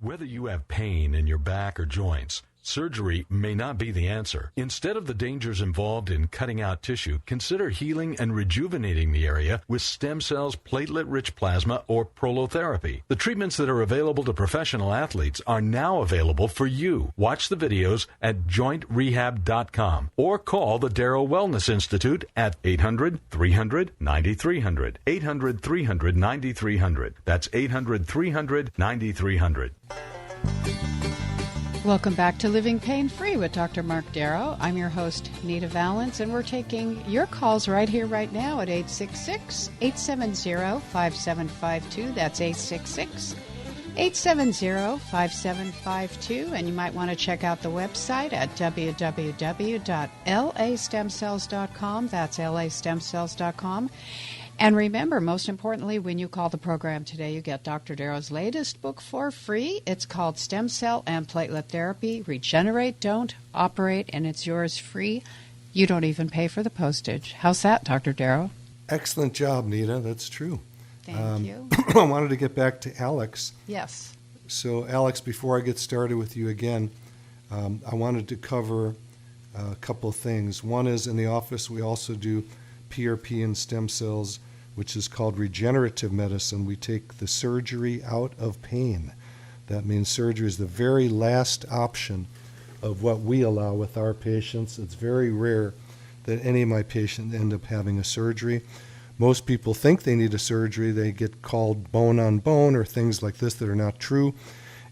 Whether you have pain in your back or joints, surgery may not be the answer. Instead of the dangers involved in cutting out tissue, consider healing and rejuvenating the area with stem cells, platelet-rich plasma, or prolotherapy. The treatments that are available to professional athletes are now available for you. Watch the videos at jointrehab.com or call the Darrow Wellness Institute at 800-300-9300. 800-300-9300. That's 800-300-9300. Welcome back to Living Pain-Free with Dr. Marc Darrow. I'm your host, Nita Valens, and we're taking your calls right here, right now at 866-870-5752. That's 866-870-5752. And you might want to check out the website at www.lastemcells.com. That's lastemcells.com. And remember, most importantly, when you call the program today, you get Dr. Darrow's latest book for free. It's called Stem Cell and Platelet Therapy, Regenerate, Don't Operate, and it's yours free. You don't even pay for the postage. How's that, Dr. Darrow? Excellent job, Nita. That's true. Thank you. I wanted to get back to Alex. Yes. So, Alex, before I get started with you again, I wanted to cover a couple of things. One is in the office we also do PRP and stem cells, which is called regenerative medicine. We take the surgery out of pain. That means surgery is the very last option of what we allow with our patients. It's very rare that any of my patients end up having a surgery. Most people think they need a surgery. They get called bone on bone or things like this that are not true.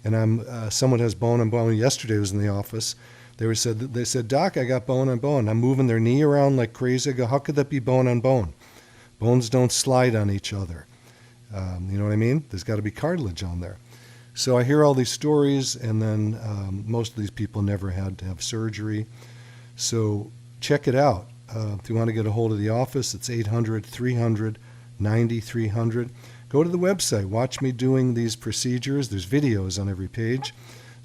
And someone has bone on bone. Yesterday I was in the office. They said, Doc, I got bone on bone. I'm moving their knee around like crazy. I go, how could that be bone on bone? Bones don't slide on each other. You know what I mean? There's got to be cartilage on there. So I hear all these stories, and then most of these people never had to have surgery. So check it out. If you want to get a hold of the office, it's 800-300-9300. Go to the website. Watch me doing these procedures. There's videos on every page.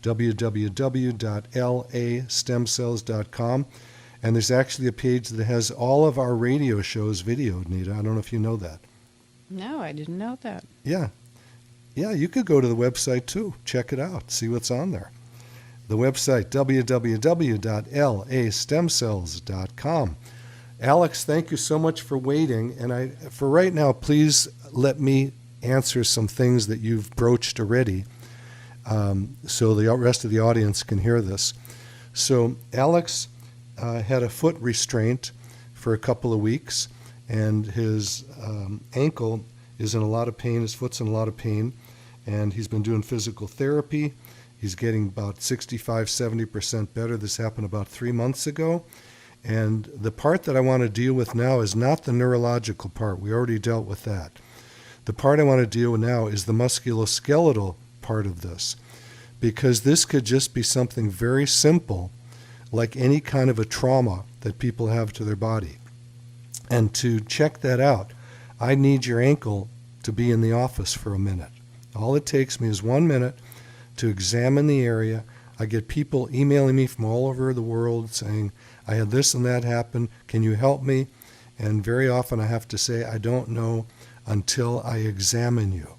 www.lastemcells.com. And there's actually a page that has all of our radio shows videoed, Nita. I don't know if you know that. No, I didn't know that. Yeah. Yeah, you could go to the website too. Check it out. See what's on there. The website, www.lastemcells.com. Alex, thank you so much for waiting. And for right now, please let me answer some things that you've broached already so the rest of the audience can hear this. So Alex had a foot restraint for a couple of weeks, and his ankle is in a lot of pain. His foot's in a lot of pain, and he's been doing physical therapy. He's getting about 65-70% better. This happened about 3 months ago. And the part that I want to deal with now is not the neurological part. We already dealt with that. The part I want to deal with now is the musculoskeletal part of this, because this could just be something very simple, like any kind of a trauma that people have to their body. And to check that out, I need your ankle to be in the office for a minute. All it takes me is 1 minute to examine the area. I get people emailing me from all over the world saying, I had this and that happen, can you help me? And very often I have to say, I don't know until I examine you.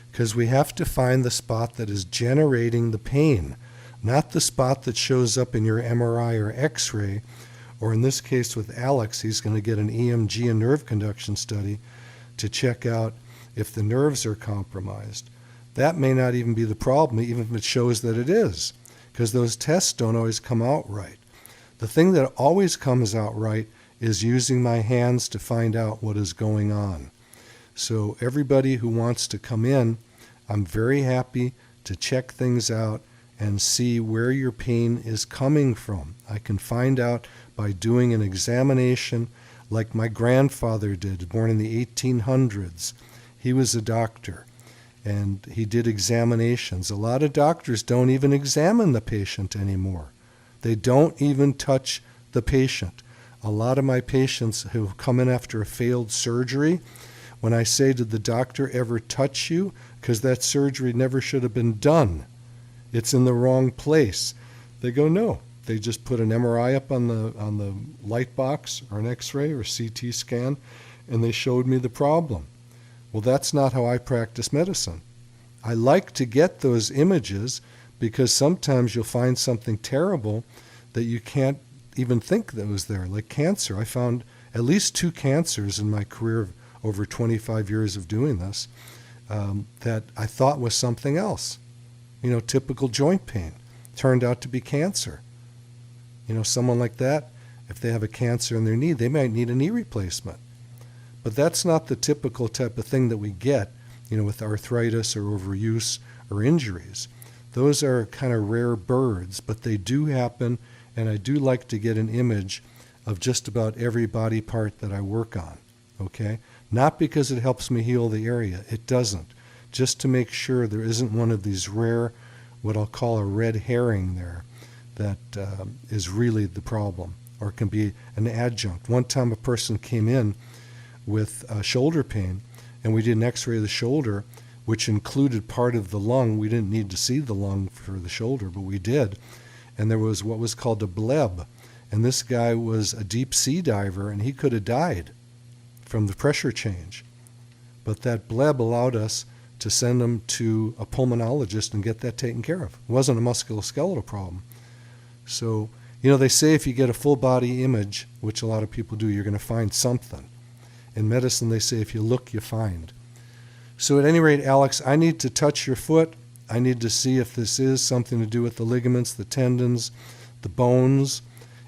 Because we have to find the spot that is generating the pain, not the spot that shows up in your MRI or X-ray, or in this case with Alex, he's going to get an EMG and nerve conduction study to check out if the nerves are compromised. That may not even be the problem, even if it shows that it is, because those tests don't always come out right. The thing that always comes out right is using my hands to find out what is going on. So everybody who wants to come in, I'm very happy to check things out and see where your pain is coming from. I can find out by doing an examination like my grandfather did, born in the 1800s. He was a doctor, and he did examinations. A lot of doctors don't even examine the patient anymore. They don't even touch the patient. A lot of my patients who have come in after a failed surgery, when I say, did the doctor ever touch you? Because that surgery never should have been done. It's in the wrong place. They go, no. They just put an MRI up on the light box or an X-ray or CT scan, and they showed me the problem. Well, that's not how I practice medicine. I like to get those images because sometimes you'll find something terrible that you can't even think that was there, like cancer. I found at least 2 cancers in my career of over 25 years of doing this that I thought was something else. Typical joint pain turned out to be cancer. Someone like that, if they have a cancer in their knee, they might need a knee replacement. But that's not the typical type of thing that we get, with arthritis or overuse or injuries. Those are kind of rare birds, but they do happen, and I do like to get an image of just about every body part that I work on, okay? Not because it helps me heal the area. It doesn't. Just to make sure there isn't one of these rare, what I'll call a red herring there, that is really the problem, or can be an adjunct. One time a person came in with shoulder pain, and we did an x-ray of the shoulder, which included part of the lung. We didn't need to see the lung for the shoulder, but we did. And there was what was called a bleb. And this guy was a deep sea diver, and he could have died from the pressure change. But that bleb allowed us to send him to a pulmonologist and get that taken care of. It wasn't a musculoskeletal problem. So, they say if you get a full body image, which a lot of people do, you're going to find something. In medicine, they say if you look, you find. So at any rate, Alex, I need to touch your foot. I need to see if this is something to do with the ligaments, the tendons, the bones,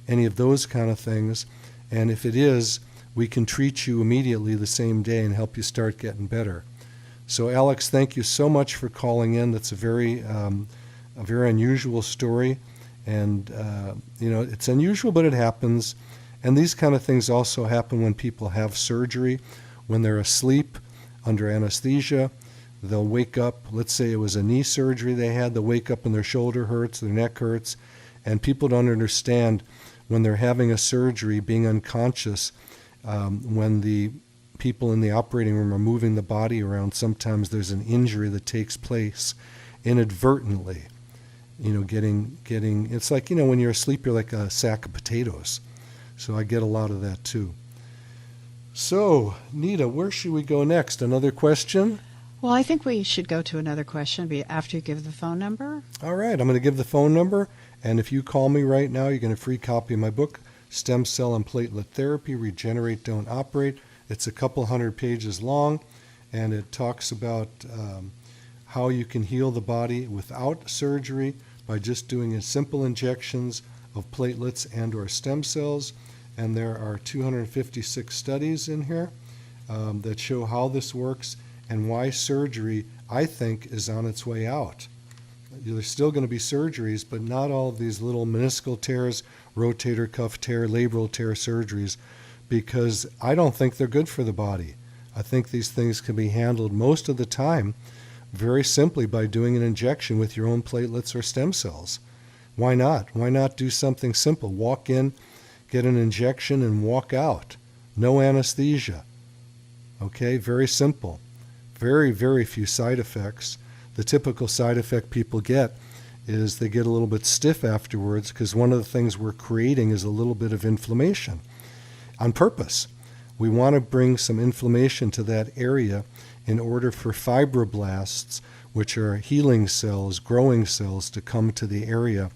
any of those kind of things. And if it is, we can treat you immediately the same day and help you start getting better. So Alex, thank you so much for calling in. That's a very unusual story. And, it's unusual, but it happens. And these kind of things also happen when people have surgery, when they're asleep under anesthesia. They'll wake up, let's say it was a knee surgery they had, they'll wake up and their shoulder hurts, their neck hurts, and people don't understand when they're having a surgery, being unconscious, when the people in the operating room are moving the body around, sometimes there's an injury that takes place inadvertently. It's like, when you're asleep, you're like a sack of potatoes. So I get a lot of that too. So, Nita, where should we go next? Another question? Well, I think we should go to another question after you give the phone number. All right, I'm going to give the phone number, and if you call me right now, you get a free copy of my book, Stem Cell and Platelet Therapy, Regenerate, Don't Operate. It's a couple 100 pages long, and it talks about how you can heal the body without surgery by just doing simple injections of platelets and or stem cells. And there are 256 studies in here that show how this works and why surgery, I think, is on its way out. There's still going to be surgeries, but not all of these little meniscal tears, rotator cuff tear, labral tear surgeries, because I don't think they're good for the body. I think these things can be handled most of the time very simply by doing an injection with your own platelets or stem cells. Why not? Why not do something simple? Walk in, get an injection, and walk out. No anesthesia. Okay, very simple. Very, very few side effects. The typical side effect people get is they get a little bit stiff afterwards because one of the things we're creating is a little bit of inflammation on purpose. We want to bring some inflammation to that area in order for fibroblasts, which are healing cells, growing cells, to come to the area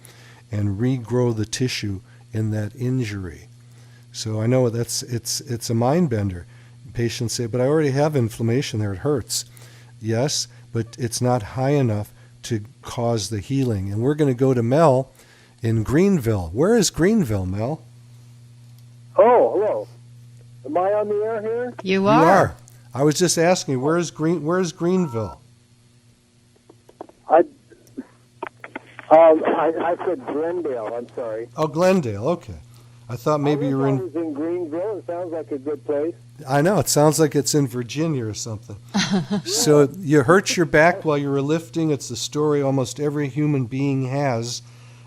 and regrow the tissue in that injury. So I know it's a mind bender. Patients say, but I already have inflammation there, it hurts. Yes, but it's not high enough to cause the healing. And we're going to go to Mel in Greenville. Where is Greenville, Mel? Oh, hello. Am I on the air here? You are. I was just asking, where's Greenville? I said Glendale. I'm sorry. Oh, Glendale. Okay. I thought maybe you were in. I was in Greenville. It sounds like a good place. I know. It sounds like it's in Virginia or something. So you hurt your back while you were lifting. It's a story almost every human being has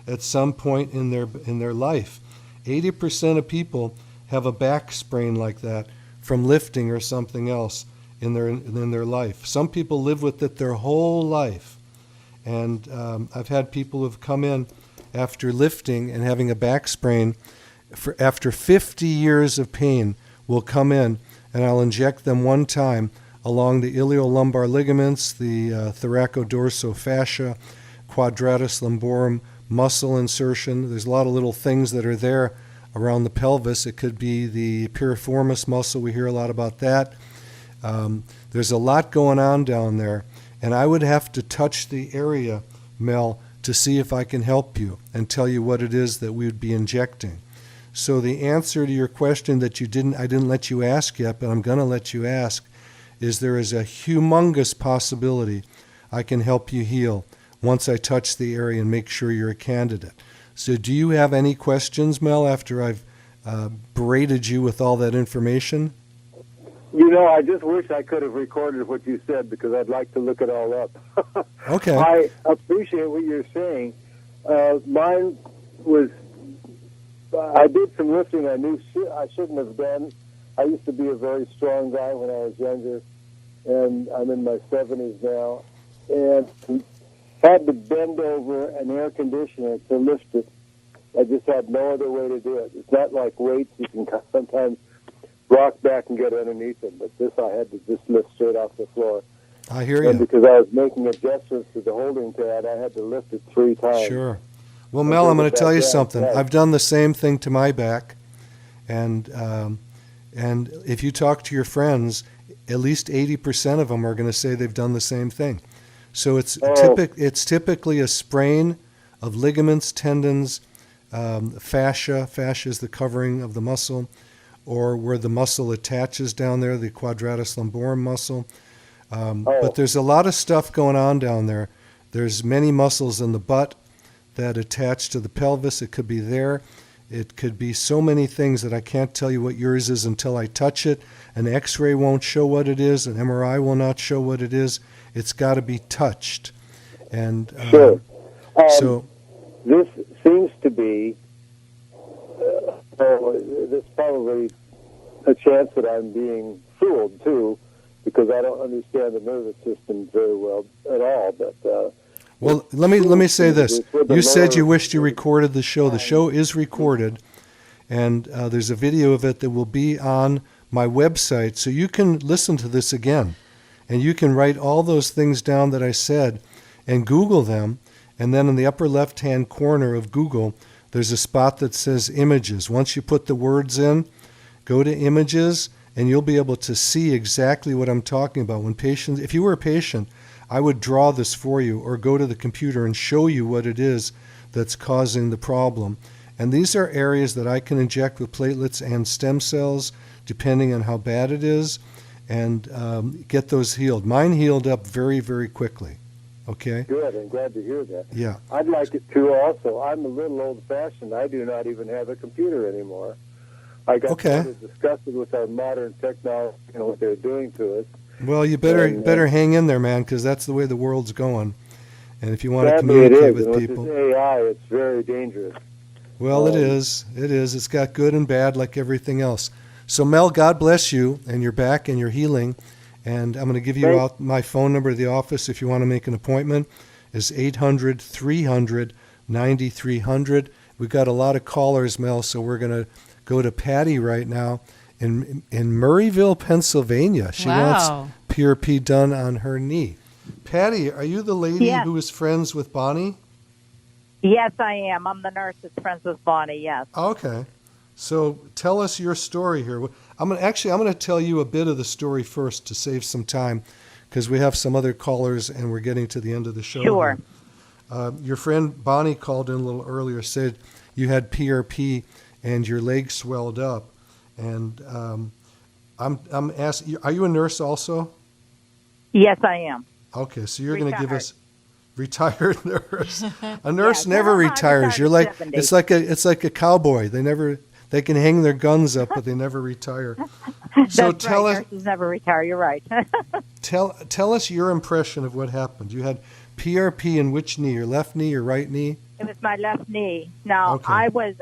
at some point in their life. 80% of people have a back sprain like that from lifting or something else in their life. Some people live with it their whole life. And I've had people who've come in after lifting and having a back sprain after 50 years of pain will come in, and I'll inject them one time. along the iliolumbar ligaments, the thoracodorsofascia, quadratus lumborum muscle insertion. There's a lot of little things that are there around the pelvis. It could be the piriformis muscle. We hear a lot about that. There's a lot going on down there, and I would have to touch the area, Mel, to see if I can help you and tell you what it is that we would be injecting. So the answer to your question that I didn't let you ask yet, but I'm going to let you ask, is there is a humongous possibility I can help you heal once I touch the area and make sure you're a candidate. So do you have any questions, Mel, after I've berated you with all that information? I just wish I could have recorded what you said because I'd like to look it all up. Okay. I appreciate what you're saying. Mine was, I did some lifting I knew I shouldn't have done. I used to be a very strong guy when I was younger, and I'm in my 70s now, and had to bend over an air conditioner to lift it. I just had no other way to do it. It's not like weights. You can sometimes rock back and get underneath it, but this I had to just lift straight off the floor. I hear you. And because I was making adjustments to the holding pad, I had to lift it 3 times. Sure. Well, Mel, I'm going to tell you something. I've done the same thing to my back, and if you talk to your friends, at least 80% of them are going to say they've done the same thing. So it's typically a sprain of ligaments, tendons, fascia. Fascia is the covering of the muscle, or where the muscle attaches down there, the quadratus lumborum muscle. But there's a lot of stuff going on down there. There's many muscles in the butt that attach to the pelvis. It could be there. It could be so many things that I can't tell you what yours is until I touch it. An X-ray won't show what it is. An MRI will not show what it is. It's got to be touched. And sure. So this seems to be there's probably a chance that I'm being fooled too, because I don't understand the nervous system very well at all. But well, let me say this. You said you wished you recorded the show. The show is recorded, and there's a video of it that will be on my website, so you can listen to this again, and you can write all those things down that I said and Google them, and then in the upper left-hand corner of Google, there's a spot that says images. Once you put the words in, go to images, and you'll be able to see exactly what I'm talking about. When patients, if you were a patient, I would draw this for you or go to the computer and show you what it is that's causing the problem. And these are areas that I can inject with platelets and stem cells, depending on how bad it is, and get those healed. Mine healed up very, very quickly. Okay? Good. I'm glad to hear that. Yeah. I'd like it too also. I'm a little old-fashioned. I do not even have a computer anymore. I got disgusted with our modern technology and what they're doing to us. Well, you better hang in there, man, because that's the way the world's going. And if you want to communicate with people, with this AI, it's very dangerous. Well, it is. It is. It's got good and bad, like everything else. So, Mel, God bless you, and you're back, and you're healing. And I'm going to give you out my phone number to the office if you want to make an appointment. Is 800-300-9300. We've got a lot of callers, Mel, so we're going to go to Patty right now in Murrayville, Pennsylvania. She wants PRP done on her knee. Patty, are you the lady who is friends with Bonnie? Yes, I am. I'm the nurse that's friends with Bonnie, yes. Okay. So tell us your story here. I'm going to tell you a bit of the story first to save some time, because we have some other callers and we're getting to the end of the show. Sure. Your friend Bonnie called in a little earlier, said you had PRP and your leg swelled up. And I'm asking, are you a nurse also? Yes, I am. Okay, so you're going to give us retired nurse. A nurse never retires. You're like 70. It's like a cowboy. They can hang their guns up, but they never retire. So That's right. Nurses never retire. You're right. Tell us your impression of what happened. You had PRP in which knee? Your left knee, your right knee? It was my left knee. Now, I was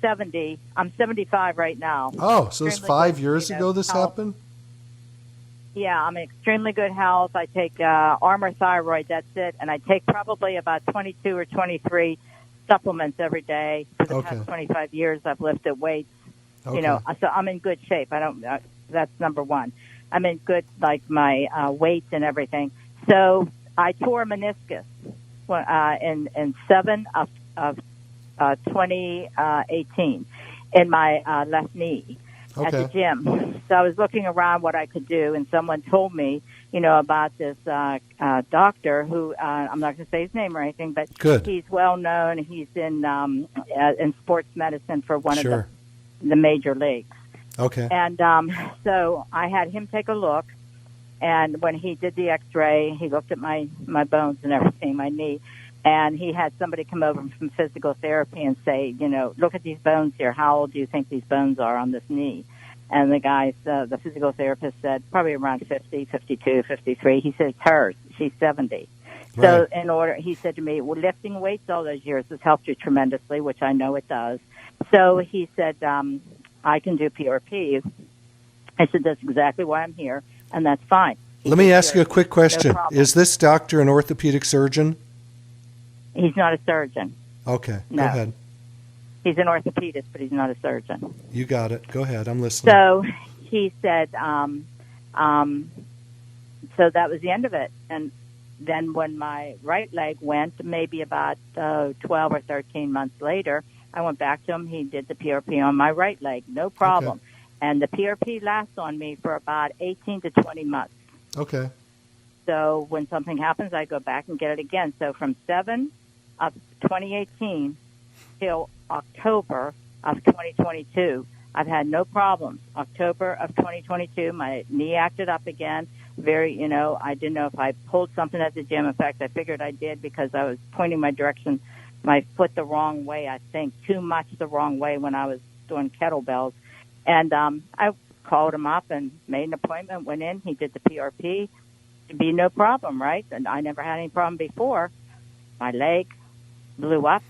70. I'm 75 right now. Oh, so it's 5 years ago this happened? Yeah, I'm in extremely good health. I take Armour Thyroid, that's it. And I take probably about 22 or 23 supplements every day. For the past 25 years, I've lifted weights. Okay. So I'm in good shape. That's number one. I'm in good, like my weights and everything. So I tore a meniscus in 7 of 2018 in my left knee at the gym. So I was looking around what I could do, and someone told me, about this doctor who I'm not going to say his name or anything, but he's well known. He's in sports medicine for one of the major leagues. Okay. And so I had him take a look, and when he did the X-ray, he looked at my bones and everything, my knee, and he had somebody come over from physical therapy and say, look at these bones here. How old do you think these bones are on this knee? And the guy, the physical therapist said probably around 50, 52, 53. He said, it's hers. She's 70. So he said to me, well, lifting weights all those years has helped you tremendously, which I know it does. So he said, I can do PRP. I said, that's exactly why I'm here, and that's fine. Let me ask you a quick question. No Is this doctor an orthopedic surgeon? He's not a surgeon. Okay, no. Go ahead. He's an orthopedist, but he's not a surgeon. You got it. Go ahead. I'm listening. So he said, so that was the end of it. And then when my right leg went, maybe about 12 or 13 months later, I went back to him. He did the PRP on my right leg, no problem. Okay. And the PRP lasts on me for about 18 to 20 months. Okay. So when something happens, I go back and get it again. So from 7 of 2018 till October of 2022, I've had no problems. October of 2022, my knee acted up again. I didn't know if I pulled something at the gym. In fact, I figured I did because I was pointing my foot the wrong way, I think, too much the wrong way when I was doing kettlebells. And I called him up and made an appointment, went in. He did the PRP. It'd be no problem, right? And I never had any problem before. My leg blew up.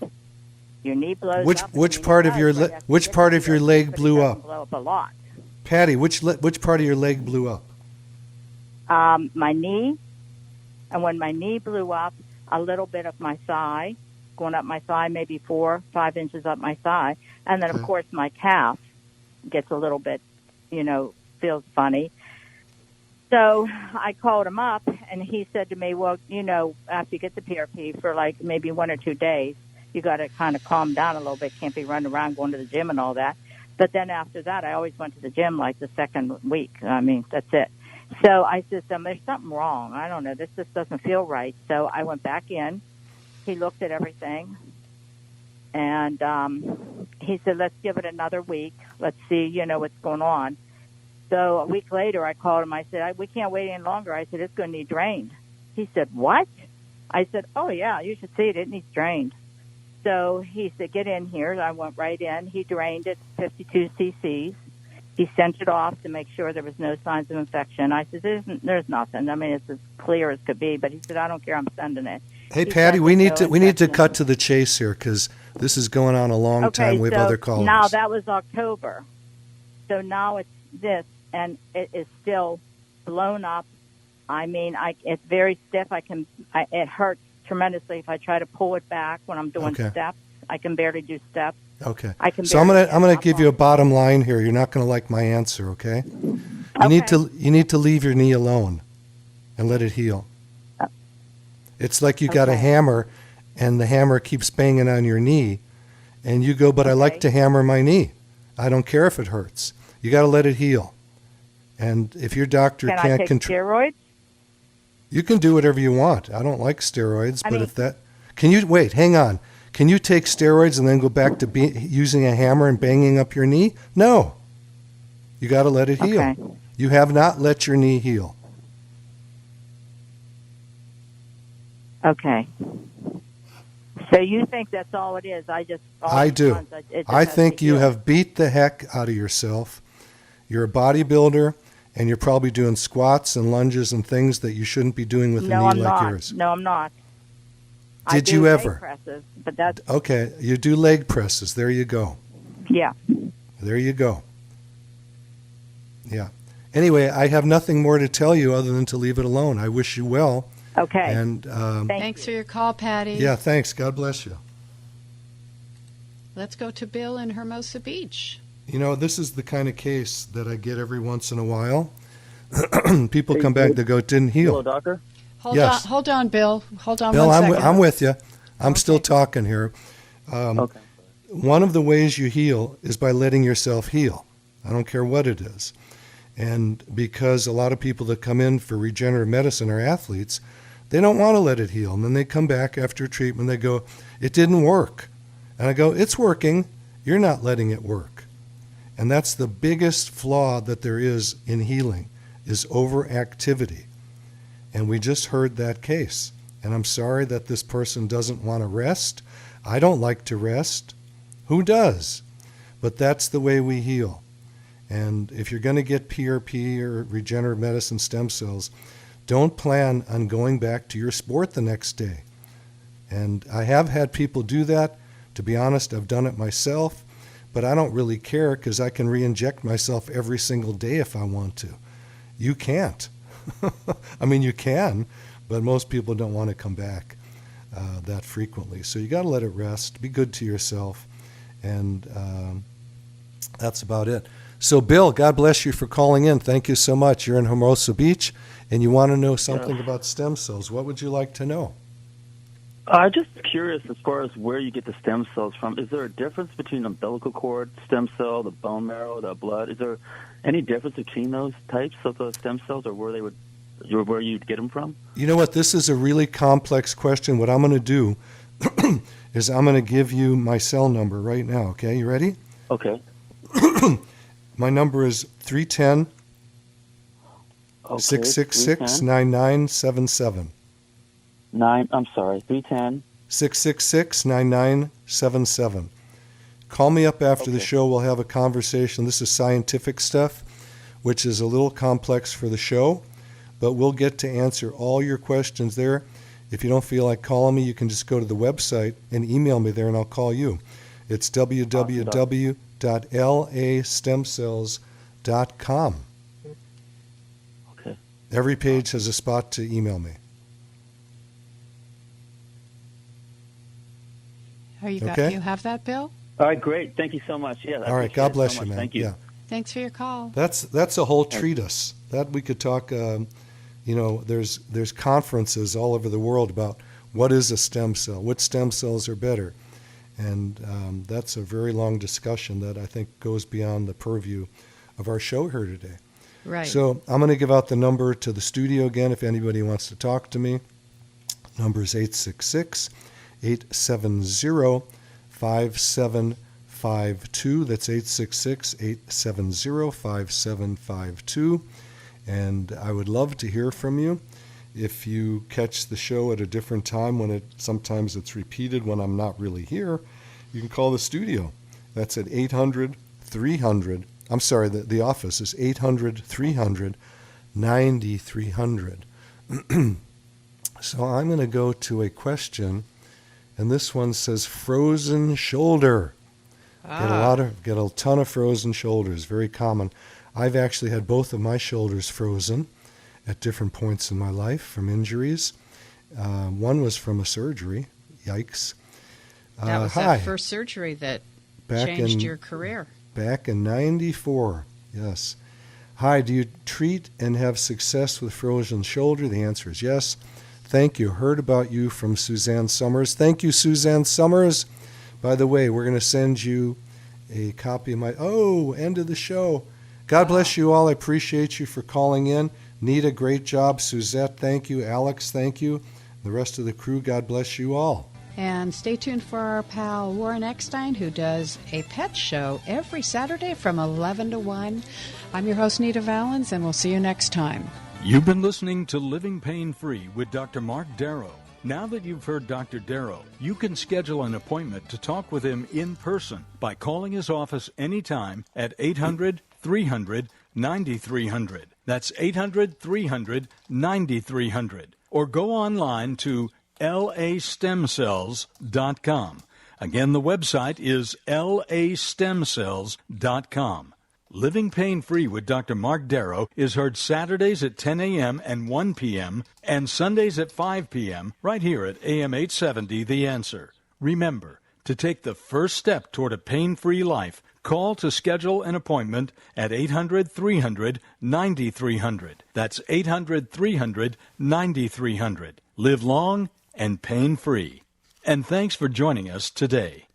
Your knee blows up. Which part of your leg blew up? Blow up a lot. Patty, which part of your leg blew up? My knee, and when my knee blew up, a little bit of my thigh, going up my thigh, maybe 4 or 5 inches up my thigh, and then of course my calf gets a little bit, feels funny. So I called him up, and he said to me, well, after you get the PRP for like maybe 1 or 2 days, you got to kind of calm down a little bit. Can't be running around going to the gym and all that. But then after that, I always went to the gym like the second week. I mean, that's it. So I said, there's something wrong. I don't know. This just doesn't feel right. So I went back in. He looked at everything. And he said, let's give it another week. Let's see, what's going on. So a week later, I called him. I said, we can't wait any longer. I said, it's going to need drained. He said, what? I said, oh, yeah, you should see it. It needs drained. So he said, get in here. I went right in. He drained it, 52 cc's. He sent it off to make sure there was no signs of infection. I said, there's nothing. I mean, it's as clear as could be. But he said, I don't care. I'm sending it. Hey, Patty, we need to cut to the chase here because this is going on a long time. We have other callers. Now that was October. So now it's this, and it is still blown up. I mean, it's very stiff. It hurts tremendously if I try to pull it back when I'm doing steps. I can barely do steps. Okay. So I'm gonna give you a bottom line here. You're not gonna like my answer, okay? You need to leave your knee alone and let it heal. It's like you got a hammer and the hammer keeps banging on your knee and you go, but I like to hammer my knee. I don't care if it hurts. You got to let it heal. And if your doctor can't control steroids? You can do whatever you want. I don't like steroids, can you wait, hang on. Can you take steroids and then go back to using a hammer and banging up your knee? No. You got to let it heal. Okay. You have not let your knee heal. Okay. So you think that's all it is? I do. I think you have beat the heck out of yourself. You're a bodybuilder, and you're probably doing squats and lunges and things that you shouldn't be doing with a knee like yours. No, I'm not. Did you ever? Leg presses, but that's okay. You do leg presses. There you go. Yeah. There you go. Yeah. Anyway, I have nothing more to tell you other than to leave it alone. I wish you well. Okay. And thanks for your call, Patty. Yeah, thanks. God bless you. Let's go to Bill in Hermosa Beach. This is the kind of case that I get every once in a while. People come back, they go, it didn't heal. Hello, doctor. Hold on, Bill. Hold on Bill, one second. I'm with you. I'm Okay. still talking here. Okay. One of the ways you heal is by letting yourself heal. I don't care what it is. And because a lot of people that come in for regenerative medicine are athletes, they don't want to let it heal. And then they come back after treatment, they go, it didn't work. And I go, it's working. You're not letting it work. And that's the biggest flaw that there is in healing, is overactivity. And we just heard that case. And I'm sorry that this person doesn't want to rest. I don't like to rest. Who does? But that's the way we heal. And if you're going to get PRP or regenerative medicine stem cells, don't plan on going back to your sport the next day. And I have had people do that. To be honest, I've done it myself, but I don't really care because I can re-inject myself every single day if I want to. You can't. I mean, you can, but most people don't want to come back that frequently. So you got to let it rest. Be good to yourself. And that's about it. So, Bill, God bless you for calling in. Thank you so much. You're in Hermosa Beach, and you want to know something about stem cells. What would you like to know? I'm just curious as far as where you get the stem cells from. Is there a difference between the umbilical cord stem cell, the bone marrow, the blood? Is there any difference between those types of the stem cells, or where you'd get them from? You know what? This is a really complex question. What I'm going to do is I'm going to give you my cell number right now. Okay, you ready? Okay. My number is 310 666 9977. 310 666 9977. Call me up after the show. We'll have a conversation. This is scientific stuff, which is a little complex for the show, but we'll get to answer all your questions there. If you don't feel like calling me, you can just go to the website and email me there, and I'll call you. It's www.lastemcells.com. Okay. Every page has a spot to email me. Okay. You have that, Bill? All right, great. Thank you so much. Yeah. All right. God bless you, man. Thank you. Yeah. Thanks for your call. That's a whole treatise that we could talk. There's conferences all over the world about what is a stem cell, what stem cells are better, and that's a very long discussion that I think goes beyond the purview of our show here today. Right. So I'm going to give out the number to the studio again if anybody wants to talk to me. Number is 866-870-5752. That's 866-870-5752. And I would love to hear from you. If you catch the show at a different time when sometimes it's repeated when I'm not really here, you can call the studio. That's at 800-300. I'm sorry, the office is 800-300-9300. So I'm going to go to a question, and this one says frozen shoulder. Get a ton of frozen shoulders, very common. I've actually had both of my shoulders frozen at different points in my life from injuries. One was from a surgery. Yikes. That was that first surgery that changed your career. Back in 94, yes. Hi, do you treat and have success with frozen shoulder? The answer is yes. Thank you. Heard about you from Suzanne Summers. Thank you, Suzanne Summers. By the way, we're going to send you a copy of my... end of the show. God bless you all. I appreciate you for calling in. Nita, great job. Suzette, thank you. Alex, thank you. The rest of the crew, God bless you all. And stay tuned for our pal Warren Eckstein, who does a pet show every Saturday from 11 to 1. I'm your host, Nita Valens, and we'll see you next time. You've been listening to Living Pain-Free with Dr. Marc Darrow. Now that you've heard Dr. Darrow, you can schedule an appointment to talk with him in person by calling his office anytime at 800-300-9300. That's 800-300-9300. Or go online to lastemcells.com. Again, the website is lastemcells.com. Living Pain-Free with Dr. Marc Darrow is heard Saturdays at 10 a.m. and 1 p.m. and Sundays at 5 p.m. right here at AM 870 The Answer. Remember, To take the first step toward a pain-free life, call to schedule an appointment at 800-300-9300. That's 800-300-9300. Live long and pain-free. And thanks for joining us today.